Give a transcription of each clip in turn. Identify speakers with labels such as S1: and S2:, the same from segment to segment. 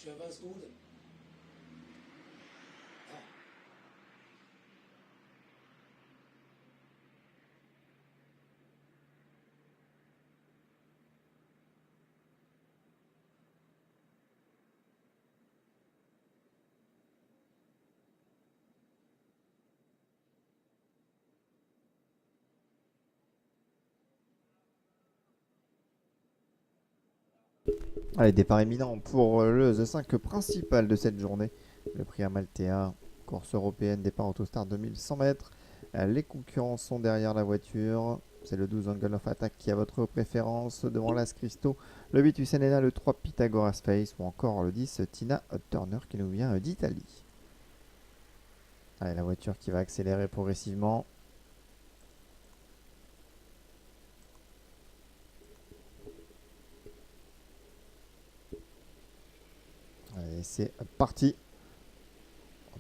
S1: suis à 20 secondes. Ah.
S2: Allez, départ imminent pour le The 5 principal de cette journée. Le prix Amaltea, course européenne, départ Autostar 2100 mètres. Les concurrents sont derrière la voiture. C'est le 12 Angle of Attack qui a votre préférence. Devant l'As Christo, le 8 Usenena, le 3 Pythagoras Face ou encore le 10 Tina Turner qui nous vient d'Italie. Allez, la voiture qui va accélérer progressivement. Allez, c'est parti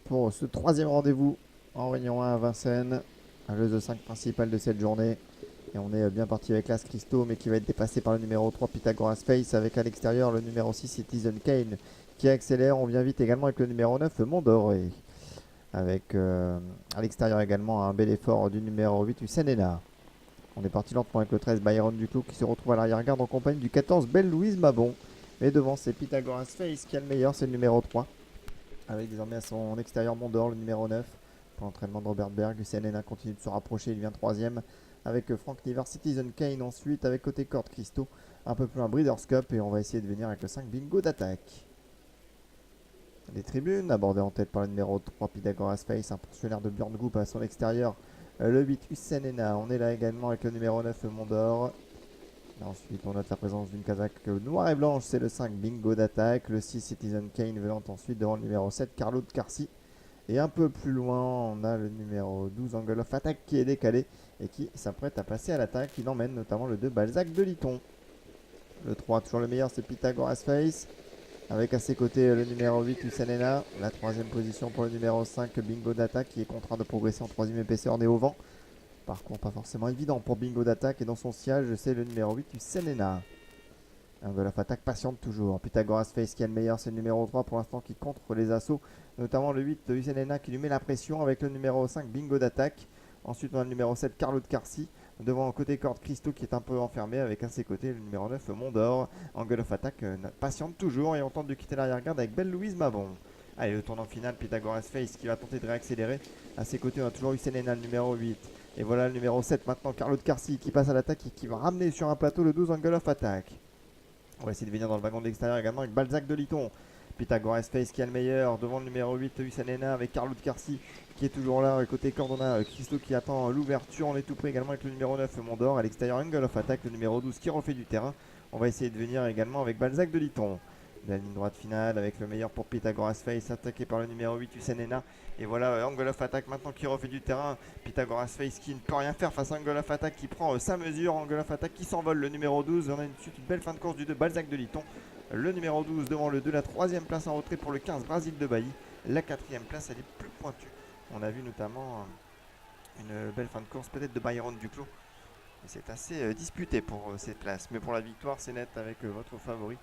S2: pour ce troisième rendez-vous en Réunion 1 à Vincennes. Le The 5 principal de cette journée. Et on est bien parti avec l'As Christo, mais qui va être dépassé par le numéro 3 Pythagoras Face, avec à l'extérieur le numéro 6 Citizen Kane qui accélère. On vient vite également avec le numéro 9 Mondoré. Avec à l'extérieur également un bel effort du numéro 8 Usenena. On est parti lentement avec le 13 Byron Duclos qui se retrouve à l'arrière-garde en compagnie du 14 Belle Louise Mabon. Mais devant c'est Pythagoras Face qui a le meilleur, c'est le numéro 3. Avec désormais à son extérieur Mondor, le numéro 9. Pour l'entraînement de Robert Berg, Usenena continue de se rapprocher, il vient troisième avec Frank Niver, Citizen Kane ensuite avec côté Corde Christo, un peu plus loin Breeders' Cup et on va essayer de venir avec le 5 Bingo d'attaque. Les tribunes abordées en tête par le numéro 3 Pythagoras Face, un pensionnaire de Björn Goop à son extérieur, le 8 Usenena, on est là également avec le numéro 9 Mondor. Ensuite on note la présence d'une casaque noire et blanche, c'est le 5 Bingo d'attaque, le 6 Citizen Kane venant ensuite devant le numéro 7 Carlo de Carcy. Et un peu plus loin, on a le numéro 12 Angle of Attack qui est décalé et qui s'apprête à passer à l'attaque. Il emmène notamment le 2 Balzac de Liton. Le 3, toujours le meilleur, c'est Pythagoras Face. Avec à ses côtés le numéro 8 Usanena. La troisième position pour le numéro 5 Bingo d'attaque qui est contraint de progresser en troisième épaisseur nez au vent. Parcours pas forcément évident pour Bingo d'attaque et dans son sillage, c'est le numéro 8 Usanena. Angle of Attack patiente toujours. Pythagoras Face qui est le meilleur, c'est le numéro 3 pour l'instant qui contre les assauts. Notamment le 8 Usenena qui lui met la pression avec le numéro 5 Bingo d'attaque. Ensuite on a le numéro 7 Carlo de Carcy. Devant côté Corde Christo qui est un peu enfermé avec à ses côtés le numéro 9 Mondor. Angle of Attack patiente toujours et on tente de quitter l'arrière-garde avec Belle Louise Mabon. Allez, le tournant final, Pythagoras Face qui va tenter de réaccélérer. À ses côtés on a toujours Usenena le numéro 8. Et voilà le numéro 7 maintenant Carlo de Carcy qui passe à l'attaque et qui va ramener sur un plateau le 12 Angle of Attack. On va essayer de venir dans le wagon de l'extérieur également avec Balzac de Liton. Pythagoras Face qui a le meilleur devant le numéro 8 Usanena avec Carlo de Carcy qui est toujours là. Et côté corde, on a Christo qui attend l'ouverture. On est tout près également avec le numéro 9 Mondor. À l'extérieur, Angle of Attack, le numéro 12 qui refait du terrain. On va essayer de venir également avec Balzac de Liton. La ligne droite finale avec le meilleur pour Pythagoras Face attaqué par le numéro 8 Usanena. Et voilà Angle of Attack maintenant qui refait du terrain. Pythagoras Face qui ne peut rien faire face à Angle of Attack qui prend sa mesure. Angle of Attack qui s'envole le numéro 12. On a une belle fin de course du 2 Balzac de Liton. Le numéro 12 devant le 2, la troisième place en retrait pour le 15 Brasil de Bailly. La quatrième place elle est plus pointue. On a vu notamment une belle fin de course peut-être de Byron Duclos. Et c'est assez disputé pour cette place. Mais pour la victoire c'est net avec votre favori.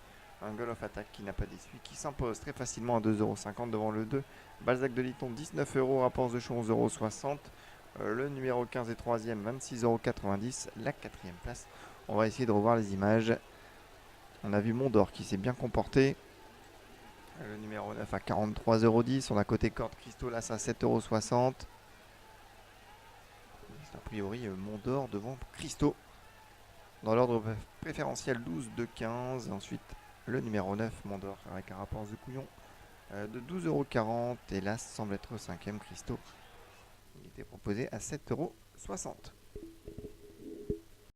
S2: Angle of Attack qui n'a pas déçu, qui s'impose très facilement à 2,50€ devant le 2. Balzac de Liton 19€, Rapports de Chaux 11,60€. Le numéro 15 et 3ème 26,90€. La quatrième place. On va essayer de revoir les images. On a vu Mondor qui s'est bien comporté. Le numéro 9 à 43,10€. On a côté Corde Christo là à 7,60€. A priori Mondor devant Christo. Dans l'ordre préférentiel 12 de 15. Ensuite le numéro 9 Mondor avec un rapport de couillon de 12,40€. Et là semble être 5ème Christo. Il était proposé à 7,60€.